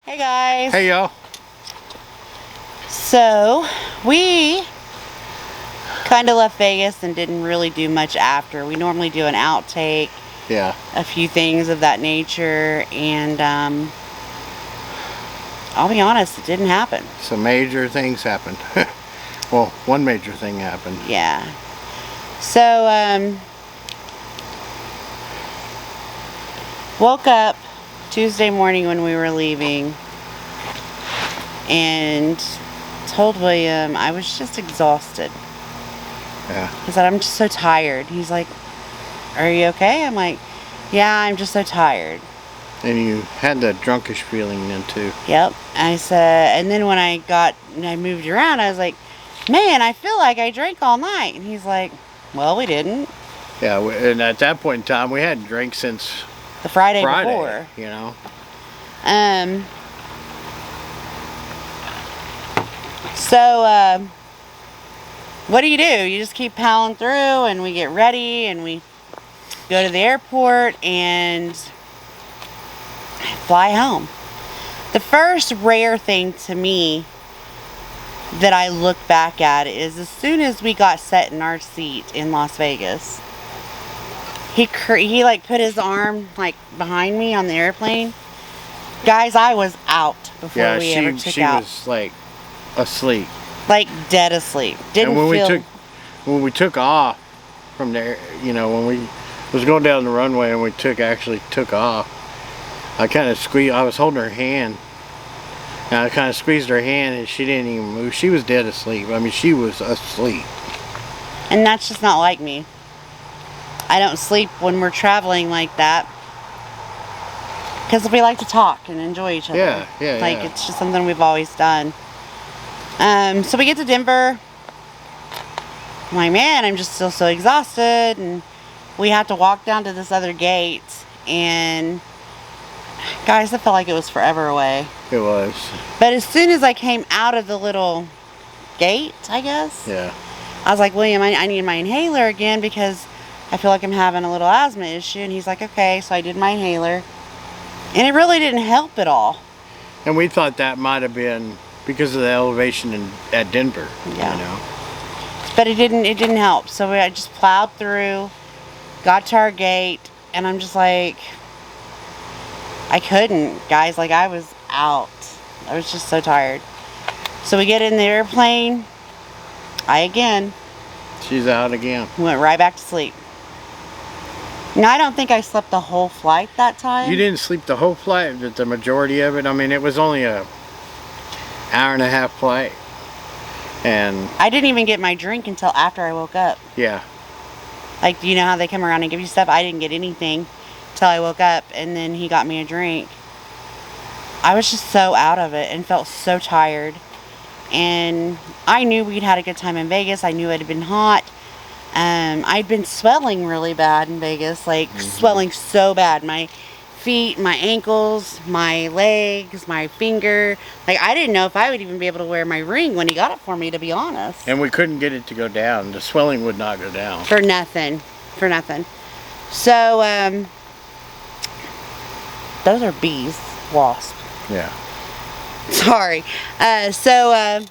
Hey guys. Hey y'all. So we kind of left Vegas and didn't really do much after. We normally do an outtake, Yeah. a few things of that nature, and I'll be honest, it didn't happen. Some major things happened. Well, one major thing happened. Yeah. So woke up Tuesday morning when we were leaving and told William I was just exhausted. Yeah. He said, I'm just so tired. He's like, are you okay? I'm like, yeah, I'm just so tired. And you had that drunkish feeling then too. Yep. I said, and then when I moved around, I was like, man, I feel like I drank all night. And he's like, well, we didn't. Yeah, and at that point in time, we hadn't drank since The Friday Friday, before. you know. So, what do? You just keep powering through, and we get ready, and we go to the airport and fly home. The first rare thing to me that I look back at is as soon as we got set in our seat in Las Vegas, he like put his arm like behind me on the airplane. Guys, I was out before we ever took out. She was like asleep. Like dead asleep. And when we took off from there, you know, when we was going down the runway and we actually took off, I kind of squeezed. I was holding her hand, and I kind of squeezed her hand, and she didn't even move. She was dead asleep. I mean, she was asleep. And that's just not like me. I don't sleep when we're traveling like that because we like to talk and enjoy each other. Yeah. Like it's just something we've always done. So we get to Denver. I'm like, man, I'm just still so exhausted, and we have to walk down to this other gate, and guys, I felt like it was forever away. It was. But as soon as I came out of the little gate, I guess, Yeah. I was like, William, I need my inhaler again because I feel like I'm having a little asthma issue. And he's like, okay. So I did my inhaler, and it really didn't help at all. And we thought that might have been because of the elevation at Denver. Yeah. You know. But it didn't help. So I just plowed through, got to our gate, and I'm just like, I couldn't, guys. Like, I was out. I was just so tired. So we get in the airplane. She's out again. Went right back to sleep. Now, I don't think I slept the whole flight that time. You didn't sleep the whole flight, but the majority of it. I mean, it was only a hour and a half flight. And I didn't even get my drink until after I woke up. yeah. Like, you know how they come around and give you stuff? I didn't get anything till I woke up, and then he got me a drink. I was just so out of it and felt so tired. And I knew we'd had a good time in Vegas. I knew it had been hot. I'd been swelling really bad in Vegas, like swelling so bad. My feet, my ankles, my legs, my finger. Like, I didn't know if I would even be able to wear my ring when he got it for me, to be honest. And we couldn't get it to go down. The swelling would not go down. For nothing. So, those are bees. Wasp. Yeah. Sorry. So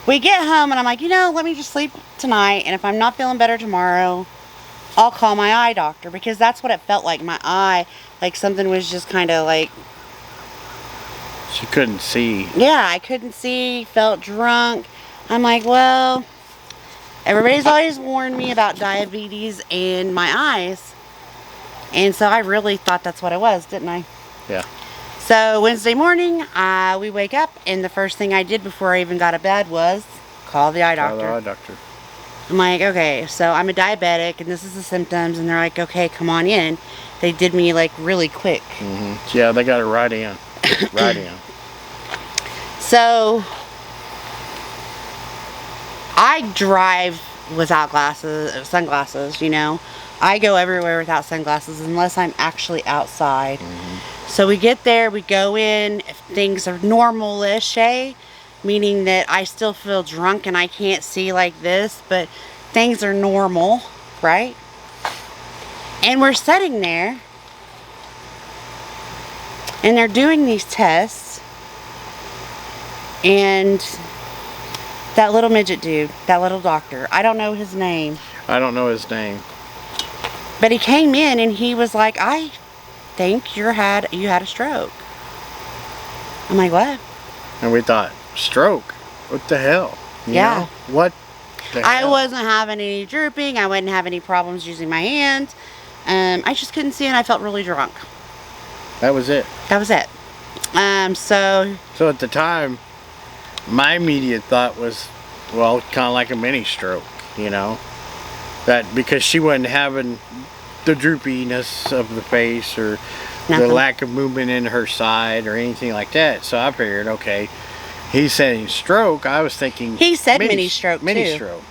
we get home, and I'm like, let me just sleep tonight, and if I'm not feeling better tomorrow, I'll call my eye doctor, because that's what it felt like. My eye, like something was just kind of like... She couldn't see. Yeah, I couldn't see, felt drunk. I'm like, well, everybody's always warned me about diabetes and my eyes. And so I really thought that's what it was, didn't I? Yeah. So Wednesday morning, we wake up, and the first thing I did before I even got to bed was call the eye doctor. Call the eye doctor. I'm like, okay, so I'm a diabetic, and this is the symptoms, and they're like, okay, come on in. They did me like really quick. Mm-hmm. Yeah, they got it right in. Right in. So I drive without sunglasses, I go everywhere without sunglasses unless I'm actually outside. Mm-hmm. So we get there, we go in, if things are normal-ish, meaning that I still feel drunk and I can't see like this, but things are normal, right? And we're sitting there, And they're doing these tests. And that little midget dude, that little doctor, I don't know his name. I don't know his name. But he came in and he was like, I think you had a stroke. I'm like, what? And we thought, stroke? What the hell? You know? What the hell? I wasn't having any drooping. I wouldn't have any problems using my hands. I just couldn't see and I felt really drunk. That was it. That was it. So at the time, my immediate thought was, well, kind of like a mini stroke, you know? That because she wasn't having the droopiness of the face or Nothing. the lack of movement in her side or anything like that. So I figured, okay, he's saying stroke. I was thinking he said mini stroke mini too. stroke,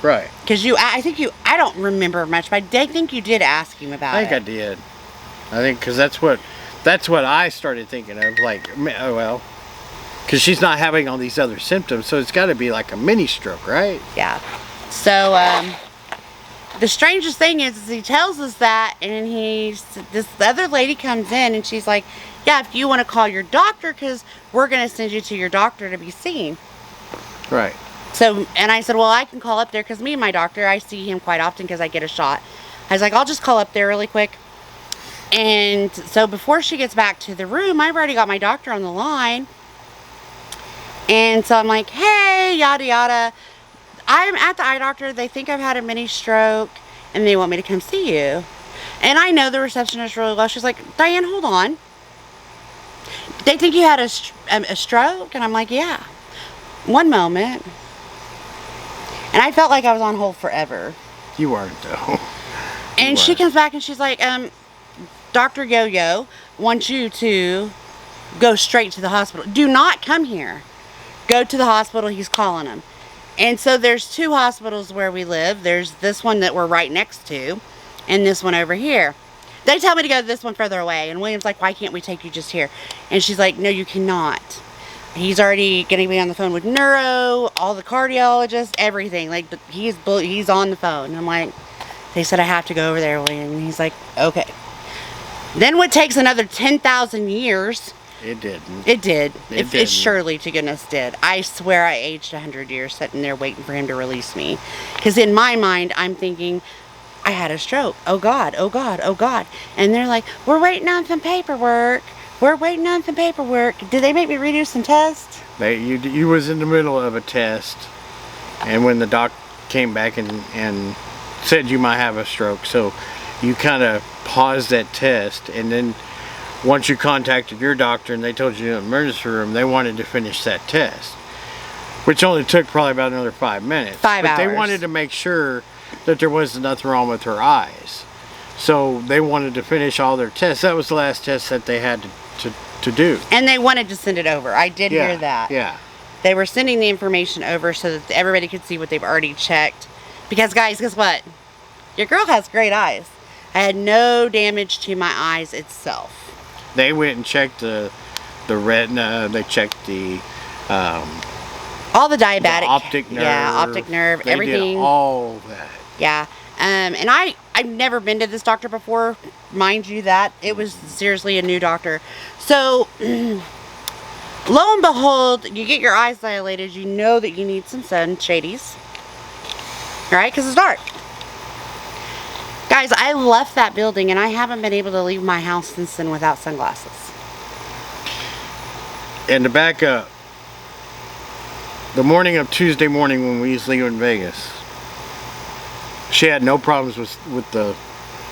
right? Because I don't remember much, but I think you did ask him about it. I think I did. I think because that's what I started thinking of. Like, oh, well, because she's not having all these other symptoms, so it's got to be like a mini stroke, right? Yeah. So the strangest thing is he tells us that, and this other lady comes in and she's like, yeah, if you want to call your doctor, because we're going to send you to your doctor to be seen. Right. So, and I said, well, I can call up there because me and my doctor, I see him quite often because I get a shot. I was like, I'll just call up there really quick. And so before she gets back to the room, I've already got my doctor on the line. And so I'm like, hey, yada, yada. I'm at the eye doctor. They think I've had a mini stroke and they want me to come see you. And I know the receptionist really well. She's like, Diane, hold on. They think you had a stroke? And I'm like, yeah. One moment. And I felt like I was on hold forever. You weren't, though. And she comes back and she's like, Dr. Yo-Yo wants you to go straight to the hospital. Do not come here. Go to the hospital. He's calling them. And so there's 2 hospitals where we live. There's this one that we're right next to and this one over here. They tell me to go to this one further away. And William's like, why can't we take you just here? And she's like, no, you cannot. He's already going to be on the phone with neuro, all the cardiologists, everything. Like, he's on the phone. And I'm like, they said I have to go over there, William. And he's like, okay. Then what takes another 10,000 years... It didn't. It did. It It surely to goodness did. I swear I aged 100 years sitting there waiting for him to release me. Because in my mind, I'm thinking, I had a stroke. Oh God, oh God, oh God. And they're like, we're waiting on some paperwork. We're waiting on some paperwork. Did they make me redo some tests? You was in the middle of a test. And when the doc came back and said you might have a stroke. So you kind of paused that test and then once you contacted your doctor and they told you in the emergency room, they wanted to finish that test, which only took probably about another 5 minutes. 5 hours. But they wanted to make sure that there wasn't nothing wrong with her eyes. So they wanted to finish all their tests. That was the last test that they had to do. And they wanted to send it over. I did hear that. Yeah. They were sending the information over so that everybody could see what they've already checked. Because guys, guess what? Your girl has great eyes. I had no damage to my eyes itself. They went and checked the retina. They checked the all the diabetic, the optic nerve. Yeah, optic nerve, they everything. Did all that. Yeah, and I've never been to this doctor before, mind you. That it was seriously a new doctor. So lo and behold, you get your eyes dilated. You know that you need some sun shadies, right? Because it's dark. Guys, I left that building and I haven't been able to leave my house since then without sunglasses. And to back up, the morning of Tuesday morning when we was leaving Vegas, she had no problems with the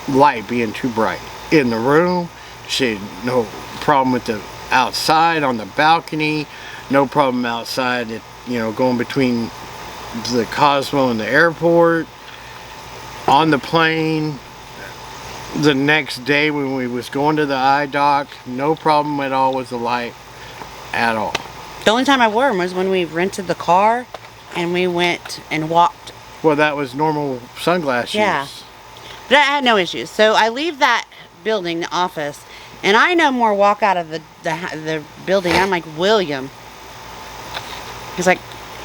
light being too bright in the room. She had no problem with the outside on the balcony, no problem outside at, going between the Cosmo and the airport. On the plane, the next day when we was going to the eye doc, no problem at all with the light at all. The only time I wore them was when we rented the car and we went and walked. Well, that was normal sunglass Yeah. use. But I had no issues. So I leave that building, the office, and I no more walk out of the building. I'm like, William. He's like,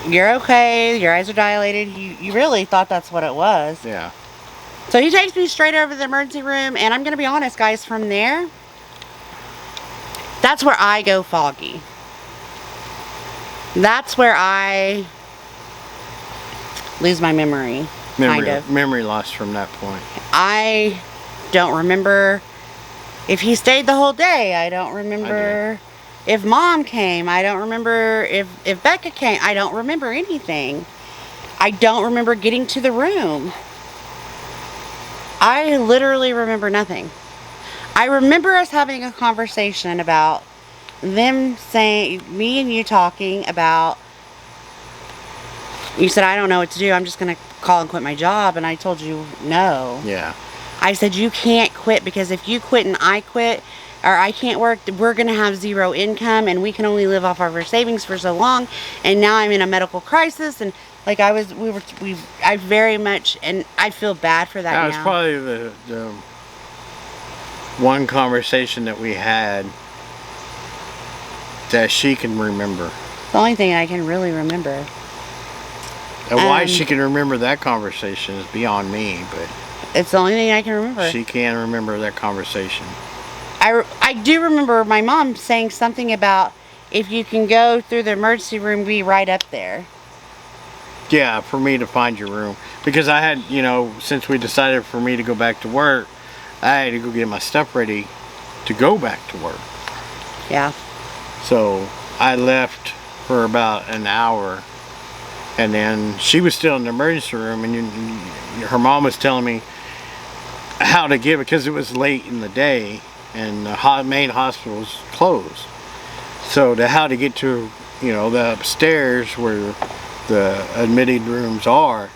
you're okay. Your eyes are dilated. You really thought that's what it was. Yeah. So he takes me straight over to the emergency room, and I'm going to be honest, guys, from there, That's where I go foggy. That's where I lose my memory. Kind of. Memory loss from that point. I don't remember if he stayed the whole day. I don't remember if Mom came. I don't remember if Becca came. I don't remember anything. I don't remember getting to the room. I literally remember nothing. I remember us having a conversation about them saying, me and you talking about, you said, I don't know what to do. I'm just going to call and quit my job. And I told you, no. Yeah. I said, you can't quit, because if you quit and I quit, or I can't work, we're going to have zero income, and we can only live off of our savings for so long. And now I'm in a medical crisis. And like I very much, and I feel bad for that now. That was probably the one conversation that we had that she can remember. The only thing I can really remember. And why she can remember that conversation is beyond me, but it's the only thing I can remember. She can remember that conversation. I do remember my mom saying something about, if you can go through the emergency room, be right up there. Yeah, for me to find your room. Because I had, since we decided for me to go back to work, I had to go get my stuff ready to go back to work. Yeah. So I left for about an hour, and then she was still in the emergency room, and her mom was telling me how to get, because it was late in the day and the main hospital was closed. So how to get to, the upstairs where the admitted rooms are,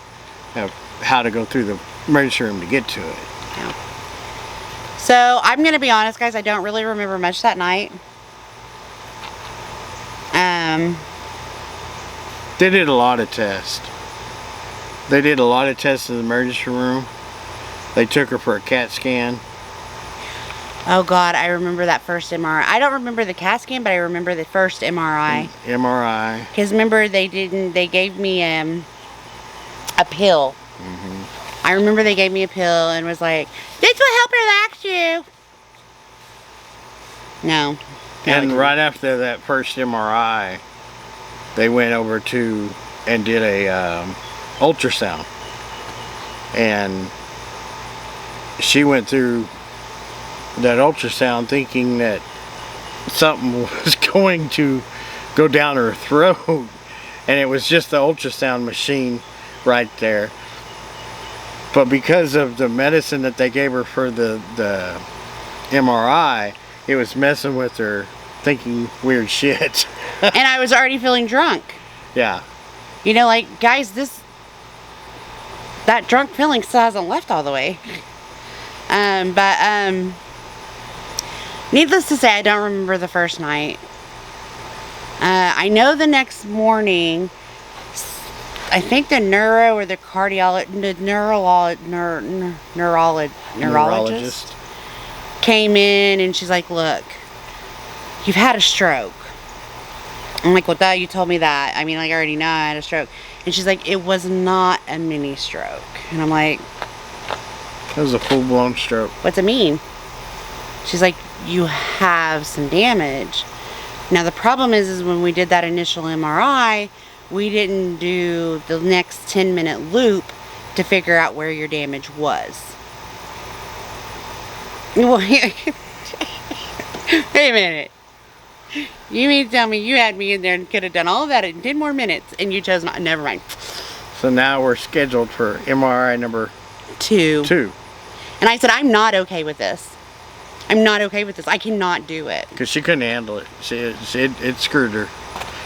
how to go through the emergency room to get to it. Yeah. So I'm going to be honest, guys, I don't really remember much that night. They did a lot of tests. They did a lot of tests in the emergency room. They took her for a CAT scan. Oh God, I remember that first MRI. I don't remember the CAT scan, but I remember the first MRI. MRI. Because remember, they gave me a pill. Mm-hmm. I remember they gave me a pill and was like, this will help relax you. No. And right after that first MRI, they went over to and did a ultrasound. And she went through that ultrasound thinking that something was going to go down her throat, and it was just the ultrasound machine right there. But because of the medicine that they gave her for the MRI, it was messing with her thinking weird shit. And I was already feeling drunk. Yeah. Like, guys, that drunk feeling still hasn't left all the way. But needless to say, I don't remember the first night. I know the next morning, I think the neuro or the neurologist came in, and she's like, look, you've had a stroke. I'm like, well, duh, you told me that. I mean, like, I already know I had a stroke. And she's like, it was not a mini stroke. And I'm like, it was a full-blown stroke. What's it mean? She's like, you have some damage. Now, the problem is when we did that initial MRI, we didn't do the next 10-minute loop to figure out where your damage was. Well, wait a minute. You mean to tell me you had me in there and could have done all of that in 10 more minutes, and you chose not? Never mind. So now we're scheduled for MRI number 2. And I said, I'm not okay with this. I'm not okay with this. I cannot do it. Because she couldn't handle it. It screwed her.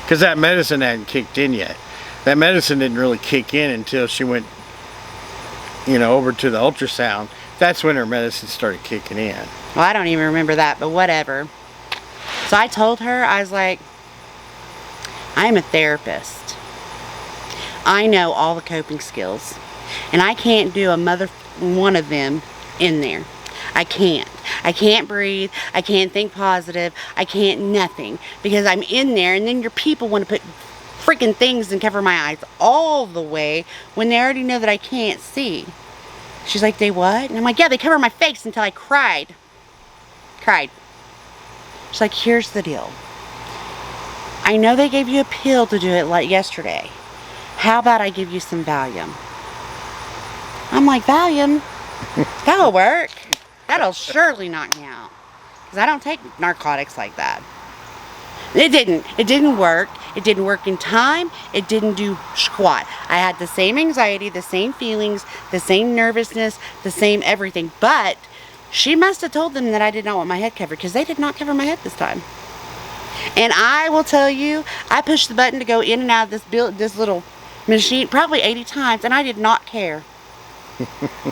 Because that medicine hadn't kicked in yet. That medicine didn't really kick in until she went, over to the ultrasound. That's when her medicine started kicking in. Well, I don't even remember that, but whatever. So I told her, I was like, I'm a therapist. I know all the coping skills. And I can't do one of them in there. I can't. I can't breathe. I can't think positive. I can't nothing. Because I'm in there, and then your people want to put freaking things and cover my eyes all the way when they already know that I can't see. She's like, they what? And I'm like, yeah, they cover my face until I cried. She's like, here's the deal. I know they gave you a pill to do it like yesterday. How about I give you some Valium? I'm like, Valium? That'll work. That'll surely knock me out. Because I don't take narcotics like that. It didn't. It didn't work. It didn't work in time. It didn't do squat. I had the same anxiety, the same feelings, the same nervousness, the same everything. But she must have told them that I did not want my head covered, because they did not cover my head this time. And I will tell you, I pushed the button to go in and out of this little machine probably 80 times, and I did not care.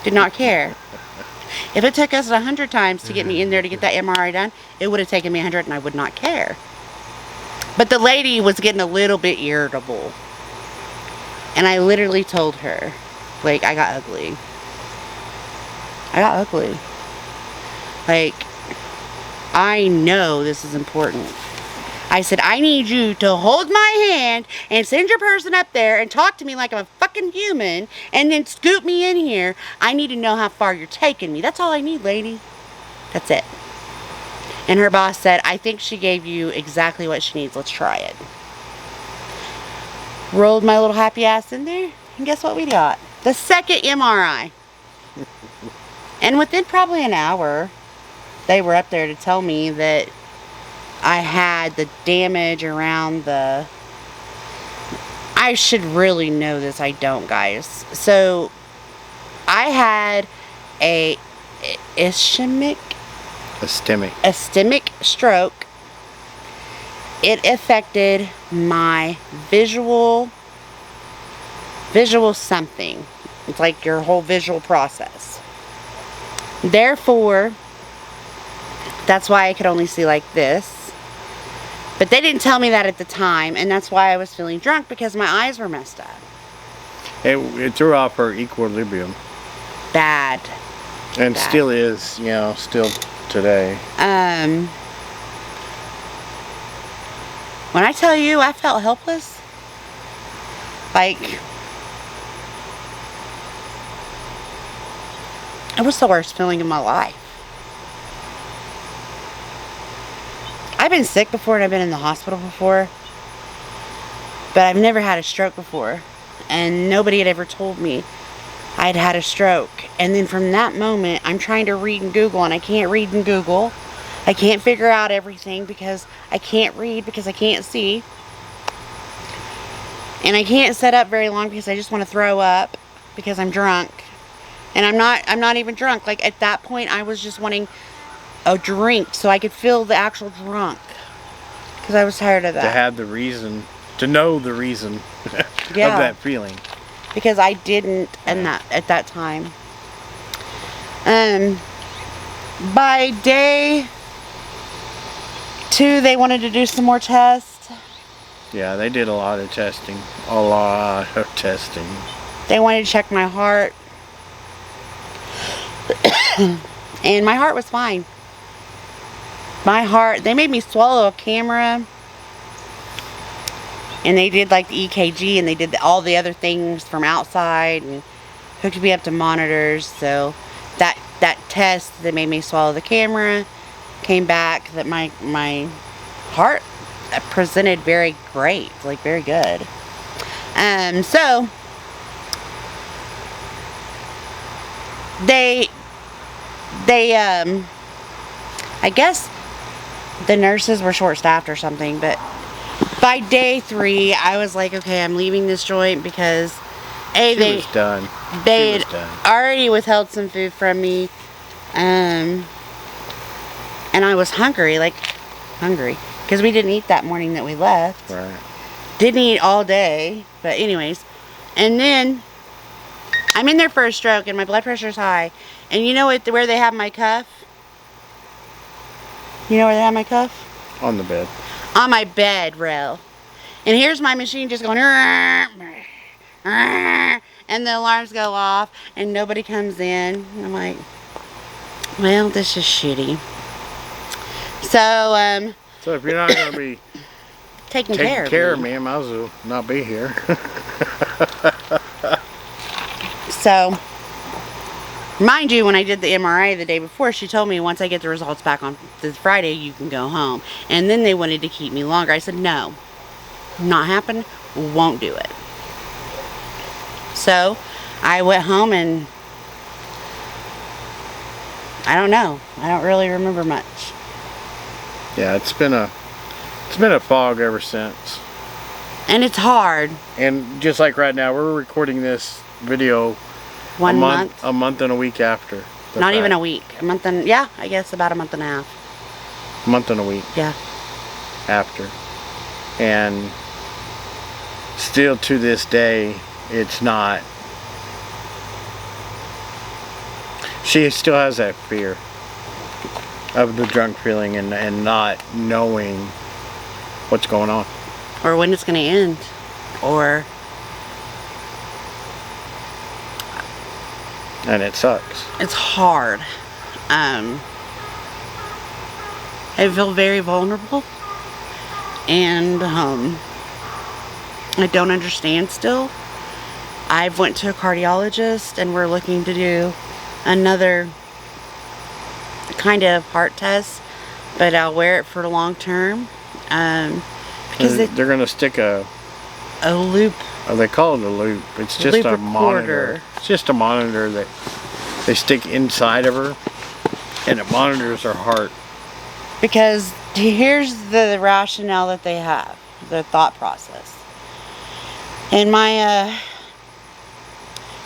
Did not care. If it took us 100 times to get me in there to get that MRI done, it would have taken me 100 and I would not care. But the lady was getting a little bit irritable. And I literally told her, like, I got ugly. I got ugly. Like, I know this is important. I said, I need you to hold my hand and send your person up there and talk to me like I'm a fucking human and then scoop me in here. I need to know how far you're taking me. That's all I need, lady. That's it. And her boss said, I think she gave you exactly what she needs. Let's try it. Rolled my little happy ass in there, and guess what we got? The second MRI. And within probably an hour, they were up there to tell me that I had the damage around the... I should really know this. I don't, guys. So, I had a ischemic stroke. It affected my visual something. It's like your whole visual process. Therefore, that's why I could only see like this. But they didn't tell me that at the time, and that's why I was feeling drunk, because my eyes were messed up. It threw off her equilibrium. Bad. And Bad. Still is, you know, still today. When I tell you I felt helpless, like, it was the worst feeling in my life. I've been sick before and I've been in the hospital before, but I've never had a stroke before, and nobody had ever told me I'd had a stroke. And then from that moment, I'm trying to read in Google, and I can't read in Google. I can't figure out everything because I can't read, because I can't see. And I can't sit up very long because I just want to throw up because I'm drunk. And I'm not even drunk. Like, at that point, I was just wanting a drink so I could feel the actual drunk, because I was tired of that. To have the reason, to know the reason of that feeling. Because I didn't at that time. By day 2, they wanted to do some more tests. Yeah, they did a lot of testing. A lot of testing. They wanted to check my heart. And my heart was fine. My heart, they made me swallow a camera. And they did like the EKG, and they did all the other things from outside, and hooked me up to monitors. So that test, they made me swallow the camera, came back that my heart presented very great, like very good. So they I guess the nurses were short-staffed or something, but by day 3, I was like, okay, I'm leaving this joint, because they was done. They had already withheld some food from me, and I was hungry, because we didn't eat that morning that we left. Right. Didn't eat all day, but anyways, and then I'm in there for a stroke, and my blood pressure's high, and you know where they have my cuff? You know where they have my cuff? On the bed. On my bed rail. And here's my machine just going, and the alarms go off, and nobody comes in. And I'm like, well, this is shitty. So if you're not going to be taking care of me, I might as well not be here. So Mind you, when I did the MRI the day before, she told me once I get the results back on this Friday, you can go home. And then they wanted to keep me longer. I said, no, not happen, won't do it. So I went home and I don't know. I don't really remember much. Yeah, it's been a fog ever since. And it's hard. And just like right now, we're recording this video a month and a week after. Not even a week. A month and, yeah, I guess about a month and a half. Month and a week. Yeah. After. And still to this day, it's not. She still has that fear of the drunk feeling and not knowing what's going on. Or when it's going to end. Or... And it sucks. It's hard. I feel very vulnerable. And I don't understand still. I've went to a cardiologist and we're looking to do another kind of heart test, but I'll wear it for long term. Because they're going to stick a loop. Oh, they call it a loop. It's just loop a recorder. monitor. It's just a monitor that they stick inside of her, and it monitors her heart. Because here's the rationale that they have, the thought process. And my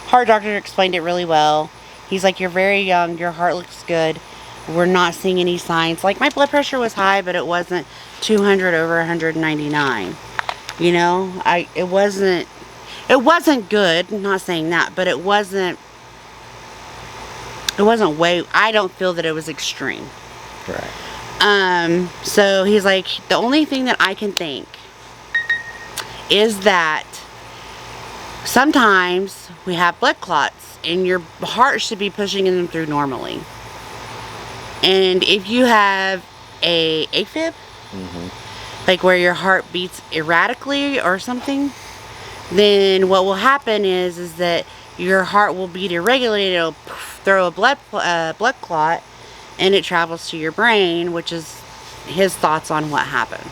heart doctor explained it really well. He's like, you're very young, your heart looks good. We're not seeing any signs. Like, my blood pressure was high, but it wasn't 200 over 199. You know, it wasn't good. I'm not saying that, but it wasn't way, I don't feel that it was extreme. Right. So he's like, the only thing that I can think is that sometimes we have blood clots and your heart should be pushing them through normally. And if you have a AFib, like where your heart beats erratically or something, then what will happen is that your heart will beat irregularly. It'll throw a blood clot, and it travels to your brain, which is his thoughts on what happened.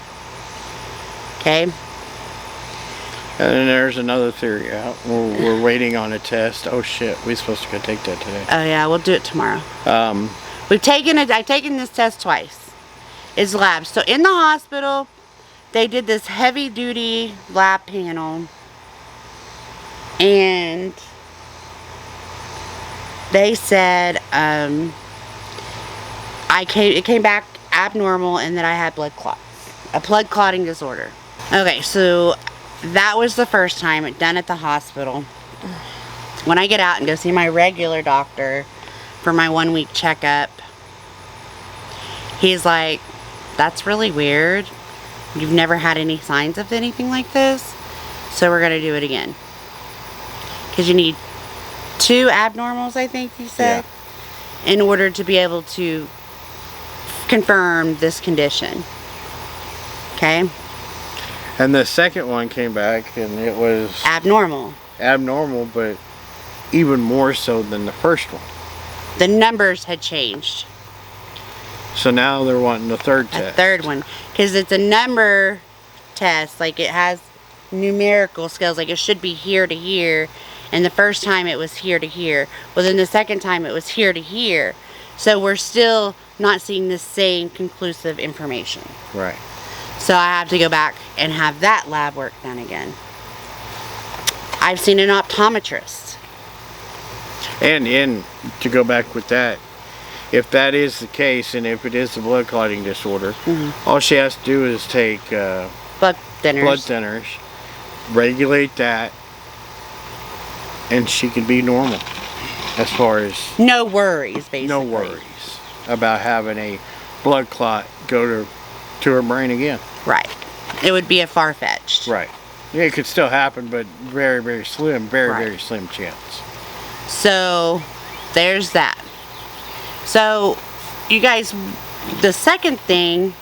Okay. And then there's another theory out. We're waiting on a test. Oh shit, we're supposed to go take that today. Oh yeah, we'll do it tomorrow. I've taken this test twice. It's labs. So in the hospital, they did this heavy duty lab panel, and they said it came back abnormal and that I had blood clots, a blood clotting disorder. Okay, so that was the first time done at the hospital. When I get out and go see my regular doctor for my 1 week checkup, he's like, that's really weird. You've never had any signs of anything like this, so we're going to do it again. Because you need 2 abnormals, I think he said, in order to be able to confirm this condition. Okay? And the second one came back and it was abnormal, but even more so than the first one. The numbers had changed. So now they're wanting the third test. A third one. Because it's a number test. Like, it has numerical scales. Like, it should be here to here. And the first time it was here to here. Well, then the second time it was here to here. So we're still not seeing the same conclusive information. Right. So I have to go back and have that lab work done again. I've seen an optometrist. And to go back with that, if that is the case, and if it is the blood clotting disorder, all she has to do is take blood thinners, regulate that, and she can be normal. As far as no worries, basically. No worries about having a blood clot go to her brain again. Right. It would be a far-fetched. Right. Yeah, it could still happen, but very, very slim, very slim chance. So, there's that. So, you guys, the second thing,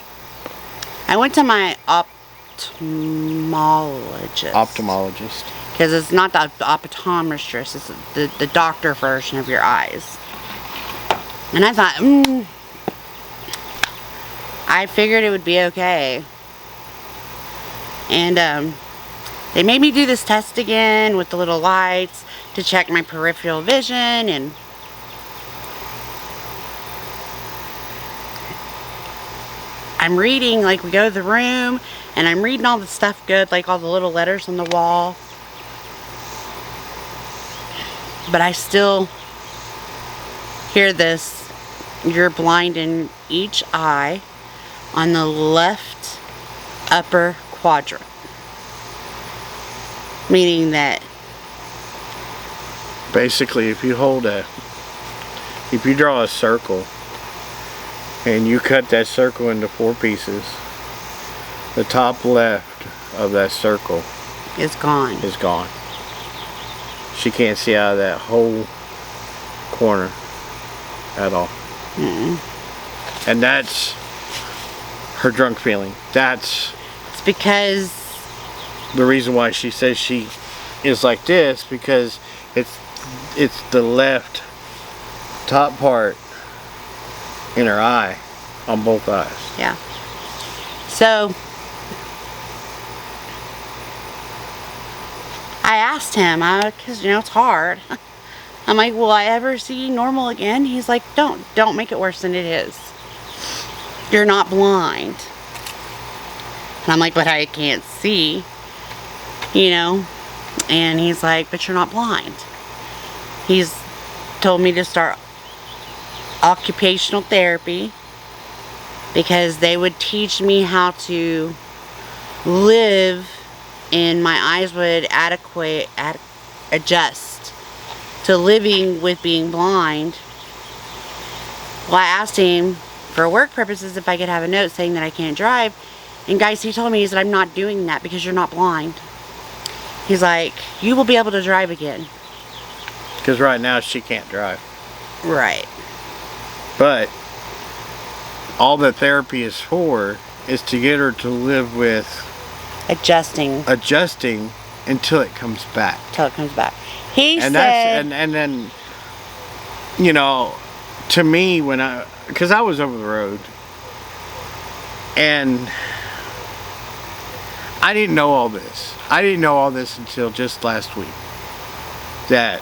I went to my ophthalmologist. Because it's not the optometrist, it's the doctor version of your eyes. And I thought, I figured it would be okay. And they made me do this test again with the little lights to check my peripheral vision, and I'm reading, like, we go to the room and I'm reading all the stuff good, like all the little letters on the wall, but I still hear this: you're blind in each eye on the left upper quadrant. Meaning that basically, if you draw a circle and you cut that circle into 4 pieces, the top left of that circle is gone. She can't see out of that whole corner at all. And that's her drunk feeling. It's because the reason why she says she is like this, because it's the left top part in her eye, on both eyes. Yeah. So I asked him, because it's hard. I'm like, will I ever see normal again? He's like, don't make it worse than it is. You're not blind. And I'm like, but I can't see, and he's like, but you're not blind. He's told me to start occupational therapy, because they would teach me how to live, and my eyes would adjust to living with being blind. Well, I asked him for work purposes if I could have a note saying that I can't drive, and guys, he told me, he said, I'm not doing that because you're not blind. He's like, you will be able to drive again. Because right now she can't drive. Right. But all that therapy is for is to get her to live with adjusting until it comes back. He said, and then, to me, because I was over the road, and I didn't know all this. I didn't know all this until just last week, that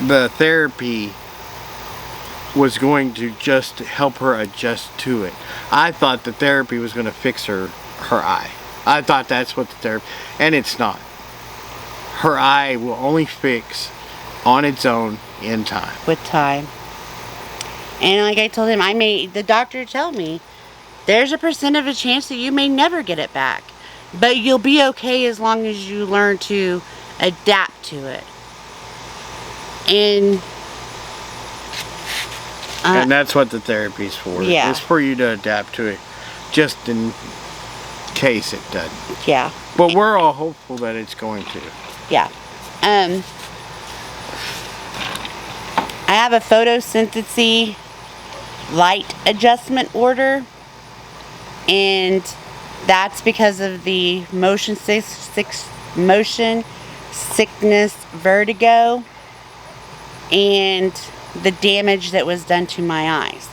the therapy was going to just help her adjust to it. I thought the therapy was going to fix her eye. I thought that's what the therapy, and it's not. Her eye will only fix on its own in time. With time. And like I told him, the doctor told me, there's a % of a chance that you may never get it back. But you'll be okay as long as you learn to adapt to it. And that's what the therapy's for. Yeah. It's for you to adapt to it, just in case it doesn't. Yeah. But we're all hopeful that it's going to. Yeah. I have a photosynthesis light adjustment order, and that's because of the motion sickness, vertigo, and the damage that was done to my eyes.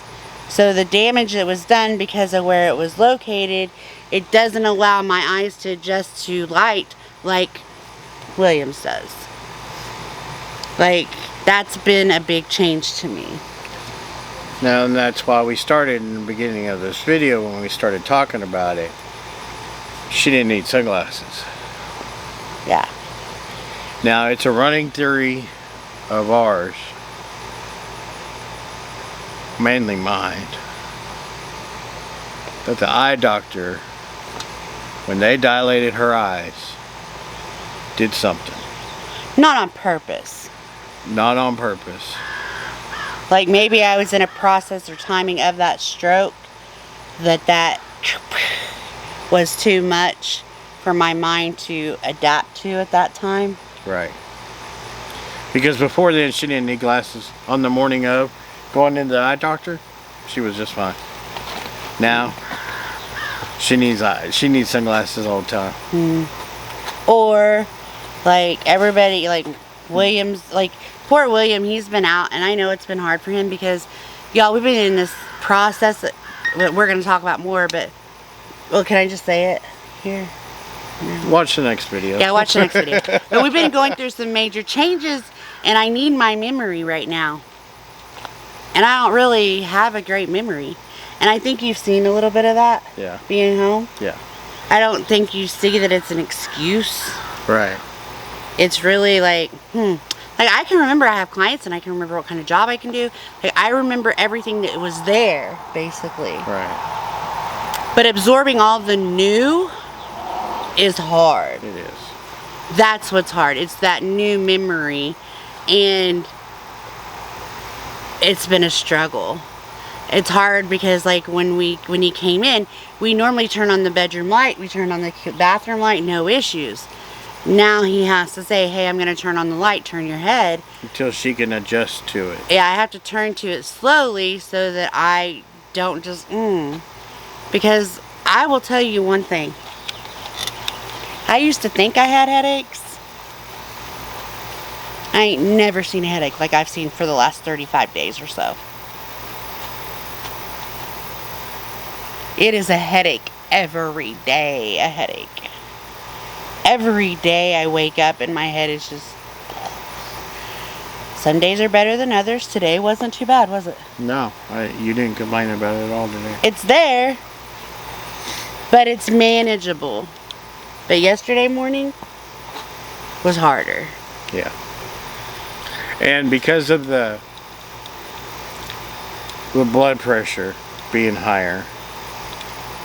So the damage that was done, because of where it was located, it doesn't allow my eyes to adjust to light like Williams does. Like, that's been a big change to me. Now, and that's why we started in the beginning of this video, when we started talking about it, she didn't need sunglasses. Yeah. Now, it's a running theory of ours, mainly mine, that the eye doctor, when they dilated her eyes, did something. Not on purpose. Not on purpose. Like, maybe I was in a process or timing of that stroke that was too much for my mind to adapt to at that time. Right. Because before then, she didn't need glasses. On the morning of going into the eye doctor, she was just fine. Now, she needs sunglasses all the time. Or, like, everybody, like Williams, like poor William, he's been out, and I know it's been hard for him because Y'all, we've been in this process that we're going to talk about more, but, well, can I just say it here? No. Watch the next video. Yeah, watch the next video. But we've been going through some major changes, and I need my memory right now. And I don't really have a great memory. And I think you've seen a little bit of that. Yeah. Being home. Yeah. I don't think you see that it's an excuse. Right. It's really like, Like, I can remember I have clients, and I can remember what kind of job I can do. Like, I remember everything that was there, basically. Right. But absorbing all the new is hard. It is. That's what's hard. It's that new memory, and it's been a struggle. It's hard because, like, when he came in, we normally turn on the bedroom light, we turn on the bathroom light, no issues. Now he has to say, hey, I'm going to turn on the light, turn your head. Until she can adjust to it. Yeah, I have to turn to it slowly so that I don't just, Because I will tell you one thing. I used to think I had headaches. I ain't never seen a headache like I've seen for the last 35 days or so. It is a headache every day, a headache. Every day I wake up and my head is just... Some days are better than others. Today wasn't too bad, was it? No, you didn't complain about it at all today. It's there, but it's manageable. But yesterday morning was harder. Yeah. And because of the blood pressure being higher,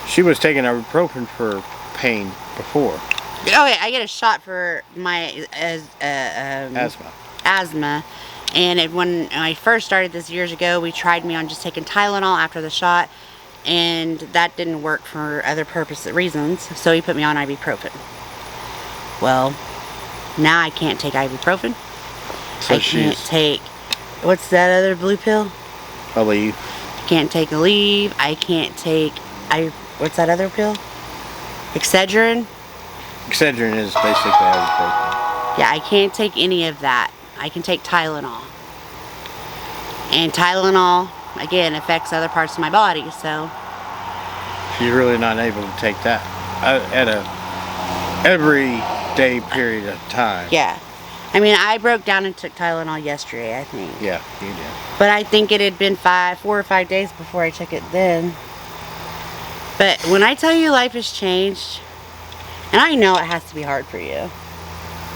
she was taking ibuprofen for pain before. Oh yeah, I get a shot for my asthma. And when I first started this years ago, we tried me on just taking Tylenol after the shot, and that didn't work for other reasons, so he put me on ibuprofen. Well, now I can't take ibuprofen. So I can't take, what's that other blue pill? Aleve. I can't take Aleve. I can't take, what's that other pill? Excedrin. Excedrin is basically ibuprofen. Yeah, I can't take any of that. I can take Tylenol. And Tylenol, again, affects other parts of my body, so. She's really not able to take that at a everyday period of time. Yeah. I mean, I broke down and took Tylenol yesterday, I think. Yeah, you did. But I think it had been 4 or 5 days before I took it then. But when I tell you life has changed, and I know it has to be hard for you,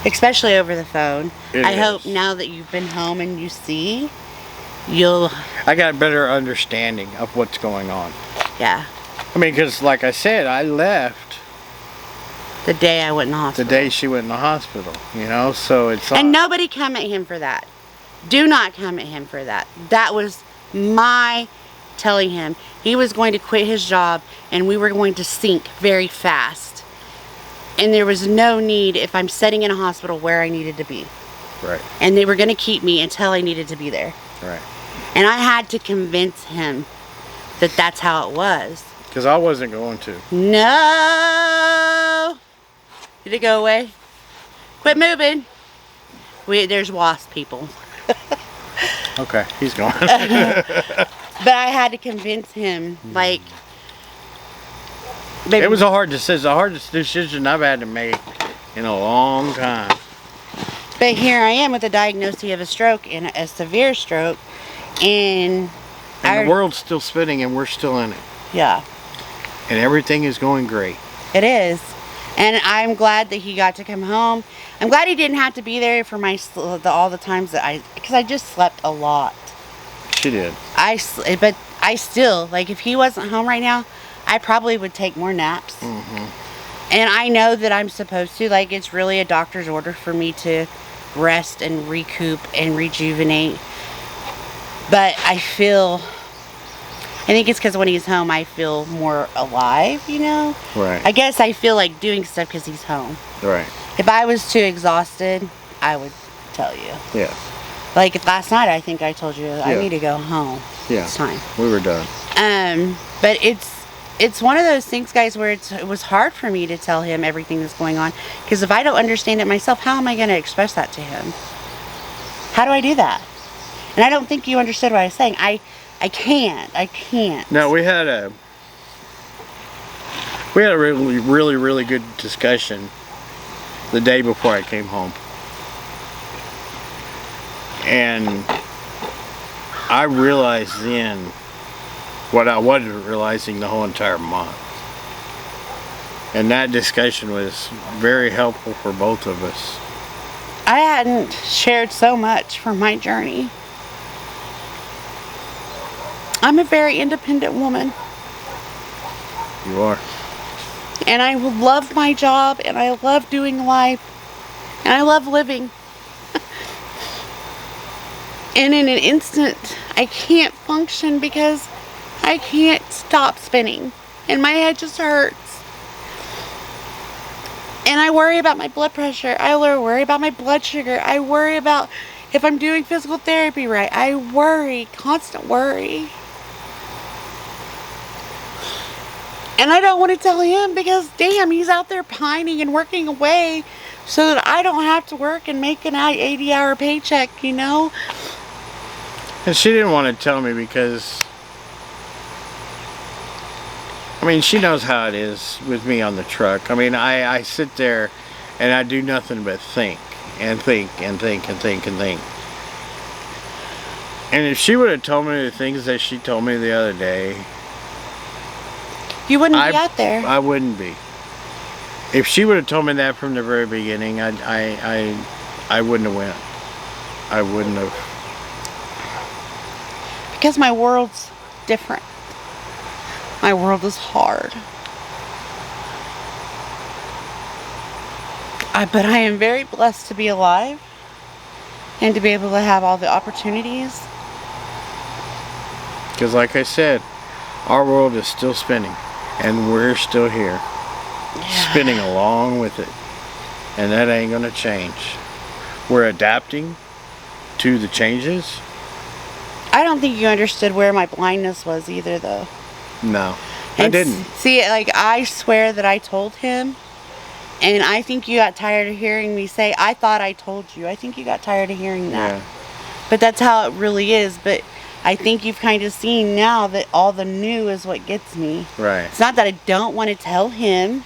especially over the phone. I hope now that you've been home and you see, I got a better understanding of what's going on. Yeah. I mean, because like I said, I left the day I went in the hospital. The day she went in the hospital, you know, so it's... And nobody come at him for that. Do not come at him for that. That was my telling him he was going to quit his job and we were going to sink very fast. And there was no need if I'm sitting in a hospital where I needed to be. Right. And they were going to keep me until I needed to be there. Right. And I had to convince him that that's how it was. Because I wasn't going to. No! Did it go away? Quit moving. There's wasp people. Okay, he's gone. But I had to convince him, like... Baby, it was a hard decision. The hardest decision I've had to make in a long time. But here I am with a diagnosis of a stroke, and a severe stroke, and the world's still spinning and we're still in it. Yeah. And everything is going great. It is. And I'm glad that he got to come home. I'm glad he didn't have to be there for all the times that because I just slept a lot. She did. But I still, like, if he wasn't home right now, I probably would take more naps. Mm-hmm. And I know that I'm supposed to. Like, it's really a doctor's order for me to rest and recoup and rejuvenate. But I think it's because when he's home, I feel more alive, you know? Right. I guess I feel like doing stuff because he's home. Right. If I was too exhausted, I would tell you. Yeah. Like last night, I think I told you I need to go home. Yeah. It's time. We were done. But it's one of those things, guys, where it was hard for me to tell him everything that's going on. Because if I don't understand it myself, how am I going to express that to him? How do I do that? And I don't think you understood what I was saying. I can't. No, we had a really good discussion the day before I came home. And I realized then what I wasn't realizing the whole entire month. And that discussion was very helpful for both of us. I hadn't shared so much from my journey. I'm a very independent woman. You are. And I love my job, and I love doing life, and I love living. And in an instant, I can't function because I can't stop spinning. And my head just hurts. And I worry about my blood pressure. I worry about my blood sugar. I worry about if I'm doing physical therapy right. I worry, constant worry. And I don't want to tell him because, damn, he's out there pining and working away so that I don't have to work and make an 80-hour paycheck, you know? And she didn't want to tell me because, I mean, she knows how it is with me on the truck. I mean, I sit there and I do nothing but think and think and think and think and think. And if she would have told me the things that she told me the other day, you wouldn't be out there. I wouldn't be. If she would have told me that from the very beginning, I wouldn't have went. I wouldn't have. Because my world's different. My world is hard. But I am very blessed to be alive and to be able to have all the opportunities. Because like I said, our world is still spinning and we're still here. Yeah. Spinning along with it. And that ain't gonna change. We're adapting to the changes. I don't think you understood where my blindness was either, though. No, I didn't. See, like, I swear that I told him, and I think you got tired of hearing me say, I thought I told you. I think you got tired of hearing that. Yeah. But that's how it really is. But I think you've kind of seen now that all the new is what gets me. Right. It's not that I don't want to tell him.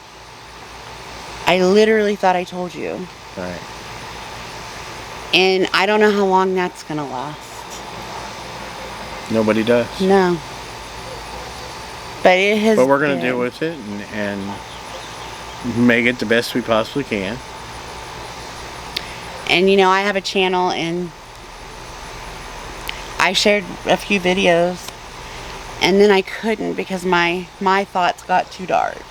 I literally thought I told you. Right. And I don't know how long that's going to last. Nobody does. No. But it has. But we're going to deal with it and make it the best we possibly can. And you know, I have a channel and I shared a few videos and then I couldn't because my thoughts got too dark.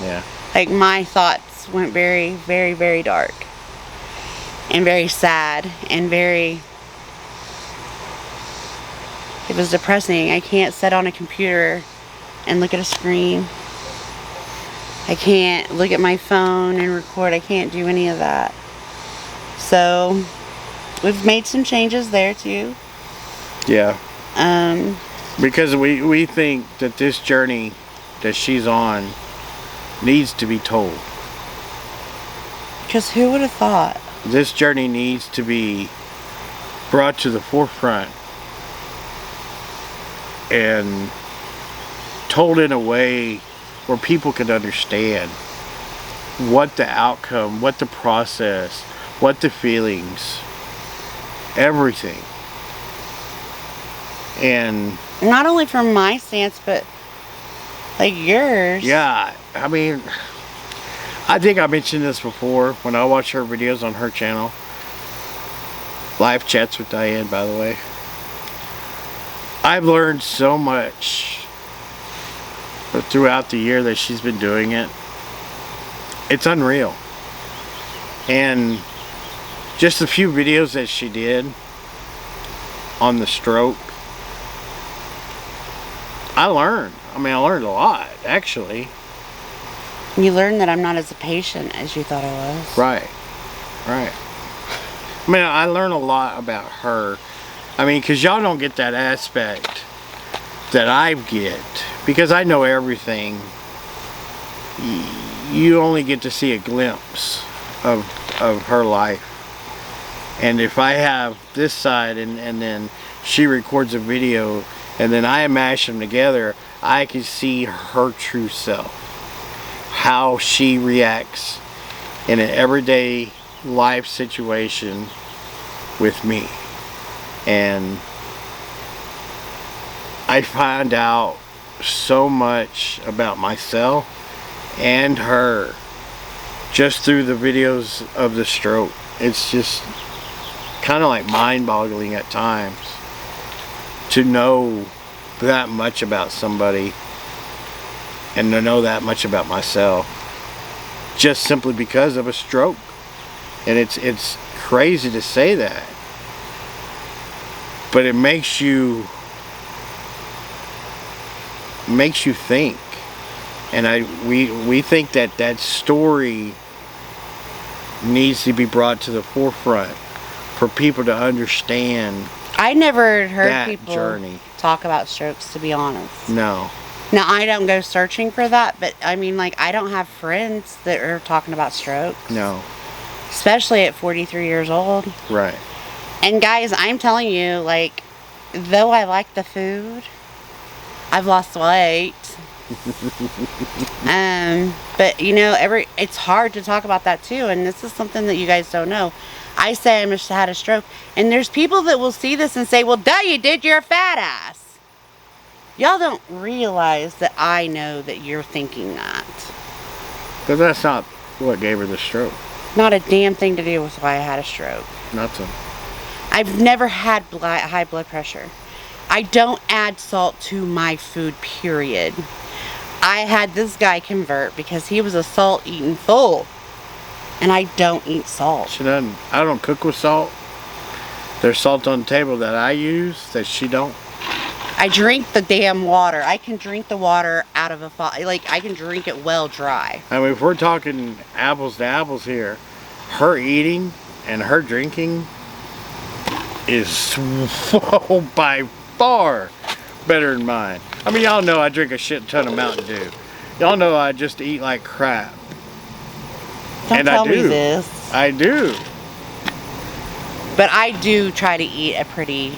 Yeah. Like my thoughts went very, very, very dark. And very sad and very... It was depressing. I can't sit on a computer and look at a screen. I can't look at my phone and record. I can't do any of that. So, we've made some changes there too. Yeah. Because we think that this journey that she's on needs to be told. Because who would have thought? This journey needs to be brought to the forefront and told in a way where people can understand what the outcome, what the process, what the feelings, everything. And not only from my stance, but like yours. Yeah, I mean, I think I mentioned this before when I watch her videos on her channel. Live chats with Diane, by the way. I've learned so much throughout the year that she's been doing it. It's unreal. And just a few videos that she did on the stroke, I learned. I mean, I learned a lot, actually. You learned that I'm not as patient as you thought I was. Right. Right. I mean, I learned a lot about her. I mean, because y'all don't get that aspect that I get. Because I know everything. You only get to see a glimpse of her life. And if I have this side and then she records a video and then I mash them together, I can see her true self. How she reacts in an everyday life situation with me. And I find out so much about myself and her just through the videos of the stroke. It's just kind of like mind-boggling at times to know that much about somebody and to know that much about myself just simply because of a stroke. And it's crazy to say that, but it makes you think. And we think that story needs to be brought to the forefront for people to understand. I never heard that people journey. talk about strokes, to be honest. No. Now, I don't go searching for that, but I mean, like, I don't have friends that are talking about strokes. No. Especially at 43 years old. Right. And guys, I'm telling you, like, though I like the food, I've lost weight. But you know, it's hard to talk about that too, and this is something that you guys don't know. I say I must have had a stroke, and there's people that will see this and say, well, duh, you did, you're a fat ass. Y'all don't realize that I know that you're thinking that. But that's not what gave her the stroke. Not a damn thing to do with why I had a stroke. Nothing. I've never had high blood pressure. I don't add salt to my food, period. I had this guy convert because he was a salt-eating fool. And I don't eat salt. She doesn't. I don't cook with salt. There's salt on the table that I use that she don't. I drink the damn water. I can drink the water out of a like, I can drink it well dry. I mean, if we're talking apples to apples here, her eating and her drinking is by far better than mine. I mean, y'all know I drink a shit ton of Mountain Dew. Y'all know I just eat like crap. Don't and tell I do. me this. I do. But I do try to eat a pretty...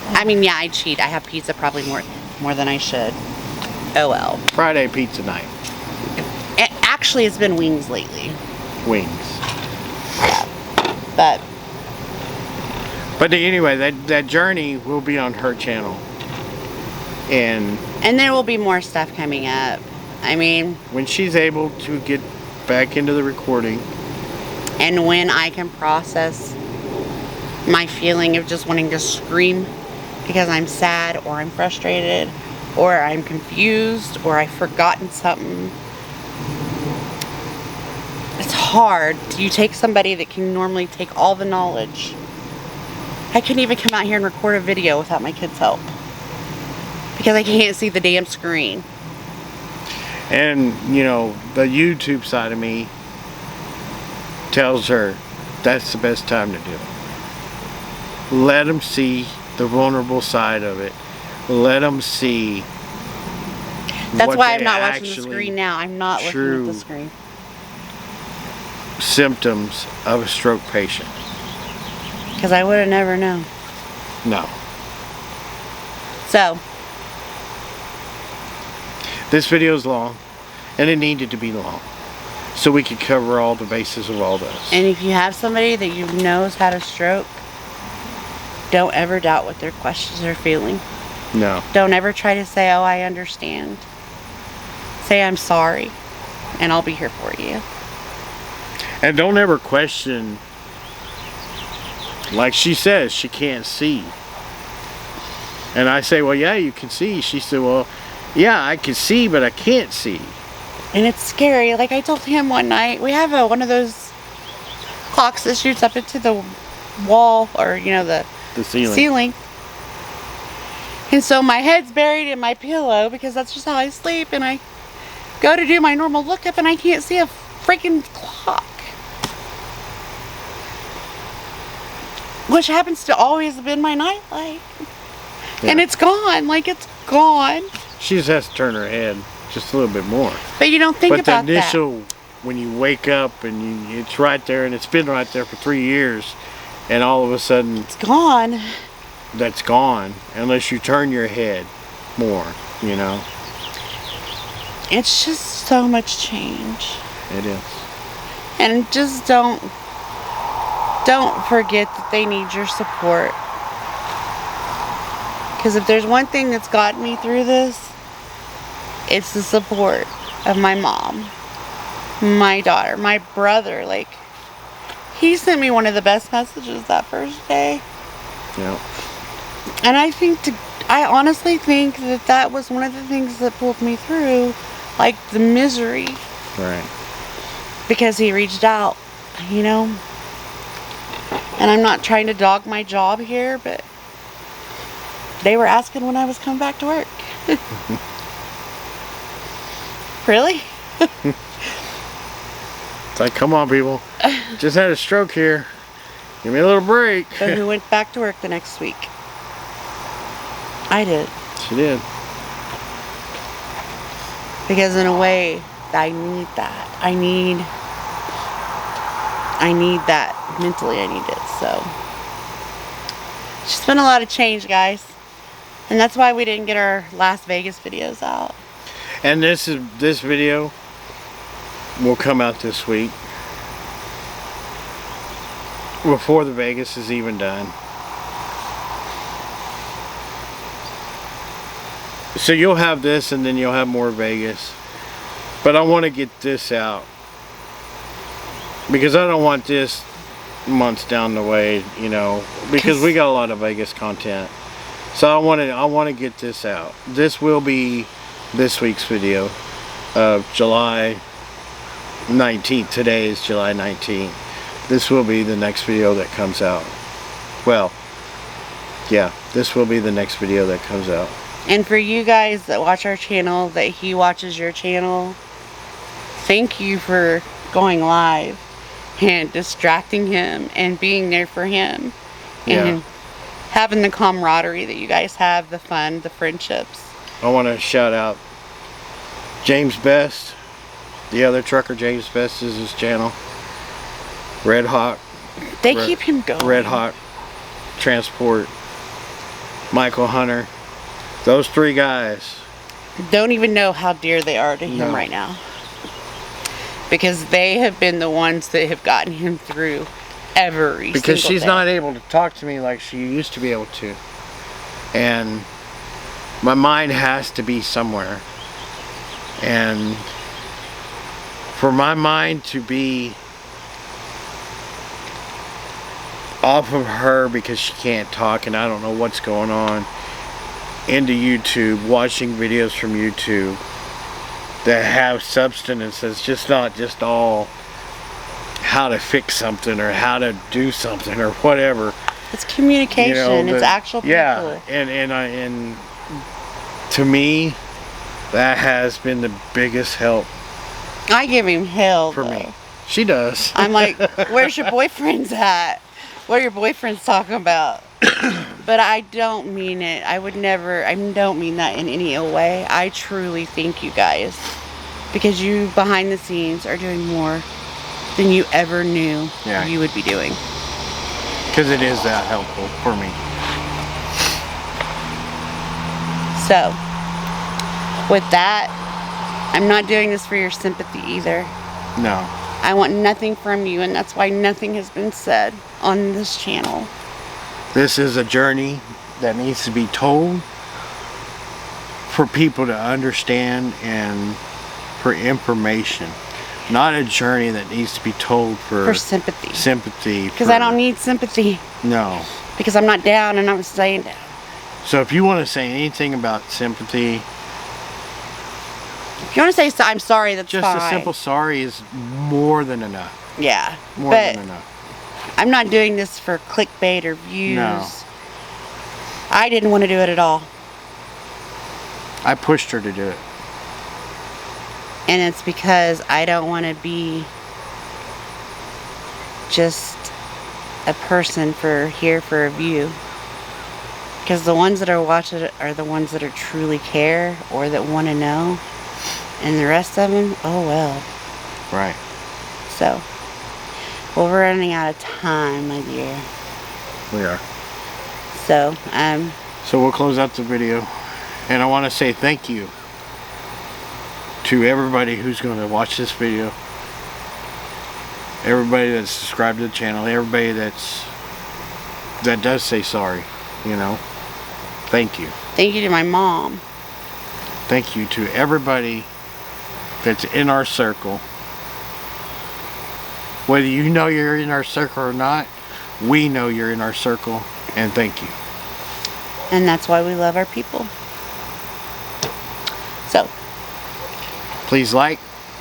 I mean, yeah, I cheat. I have pizza probably more than I should. Oh well. Friday pizza night. Actually, it's been wings lately. Wings. Yeah. But anyway, that journey will be on her channel. And there will be more stuff coming up. I mean... when she's able to get back into the recording. And when I can process my feeling of just wanting to scream because I'm sad or I'm frustrated or I'm confused or I've forgotten something. It's hard. You take somebody that can normally take all the knowledge. I couldn't even come out here and record a video without my kids' help because I can't see the damn screen. And, you know, the YouTube side of me tells her that's the best time to do it. Let them see the vulnerable side of it. Let them see. That's why I'm not watching the screen now. I'm not looking at the screen. Symptoms of a stroke patient. Because I would have never known. No. So. This video is long, and it needed to be long, so we could cover all the bases of all this. And if you have somebody that you know has had a stroke, don't ever doubt what their questions are feeling. No. Don't ever try to say, oh, I understand. Say, I'm sorry, and I'll be here for you. And don't ever question, like she says, she can't see. And I say, well, yeah, you can see. She said, well, yeah, I can see, but I can't see. And it's scary. Like I told him one night, we have one of those clocks that shoots up into the wall, or, you know, the ceiling. And so my head's buried in my pillow because that's just how I sleep, and I go to do my normal lookup and I can't see a freaking clock. Which happens to always have been my nightlight. Yeah. And it's gone. Like, it's gone. She just has to turn her head just a little bit more. But you don't think about that. But the initial, when you wake up and it's right there, and it's been right there for 3 years, and all of a sudden it's gone. that's gone unless you turn your head more, you know. It's just so much change. It is. And just don't forget that they need your support. Because if there's one thing that's gotten me through this, it's the support of my mom, my daughter, my brother. Like, he sent me one of the best messages that first day. Yeah. And I honestly think that was one of the things that pulled me through, like the misery. Right. Because he reached out, you know. And I'm not trying to dog my job here, but they were asking when I was coming back to work. Really? It's like, come on, people. Just had a stroke here. Give me a little break. But who went back to work the next week? I did. She did. Because in a way, I need that. I need that. Mentally, I need it. So, it's just been a lot of change, guys. And that's why we didn't get our Las Vegas videos out. And this video will come out this week. Before the Vegas is even done. So you'll have this and then you'll have more Vegas. But I want to get this out. Because I don't want this months down the way, you know. Because we got a lot of Vegas content. So I want to get this out. This will be this week's video of July 19th. Today is July 19th. This will be the next video that comes out. Well, yeah, this will be the next video that comes out. And for you guys that watch our channel, that he watches your channel, thank you for going live and distracting him and being there for him. And having the camaraderie that you guys have, the fun, the friendships. I want to shout out James Best. The other trucker, James Best, is his channel. Red Hawk. They keep him going. Red Hawk Transport. Michael Hunter. Those three guys. Don't even know how dear they are to him right now. Because they have been the ones that have gotten him through every because single she's day. not able to talk to me like she used to be able to. And my mind has to be somewhere. And for my mind to be off of her because she can't talk and I don't know what's going on, into YouTube, watching videos from YouTube that have substance, that's just not just all how to fix something or how to do something or whatever. It's communication. You know, it's actual people. Yeah, and to me, that has been the biggest help. I give him hell for though. me. She does. I'm like, where's your boyfriends at? What are your boyfriends talking about? But I don't mean it. I don't mean that in any ill way. I truly thank you guys. Because you, behind the scenes, are doing more than you ever knew you would be doing. Because it is that helpful for me. So, with that, I'm not doing this for your sympathy either. No. I want nothing from you, and that's why nothing has been said on this channel. This is a journey that needs to be told for people to understand and for information. Not a journey that needs to be told for sympathy. Sympathy. Because I don't need sympathy. No. Because I'm not down and I'm staying down. So if you want to say anything about sympathy, if you want to say I'm sorry, that's just fine. a simple sorry is more than enough. Yeah. More than enough. I'm not doing this for clickbait or views. No. I didn't want to do it at all. I pushed her to do it. And it's because I don't want to be just a person here for a view. Because the ones that are watching it are the ones that are truly care or that want to know. And the rest of them, oh well. Right. So, well, we're running out of time, my dear. We are. So, So we'll close out the video. And I want to say thank you to everybody who's going to watch this video. Everybody that's subscribed to the channel. Everybody that does say sorry. You know. Thank you. Thank you to my mom. Thank you to everybody that's in our circle. Whether you know you're in our circle or not, we know you're in our circle, and thank you. And that's why we love our people. So, please like,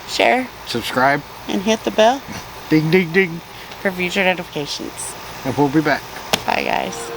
share, subscribe, and hit the bell. Ding, ding, ding. For future notifications. And we'll be back. Bye, guys.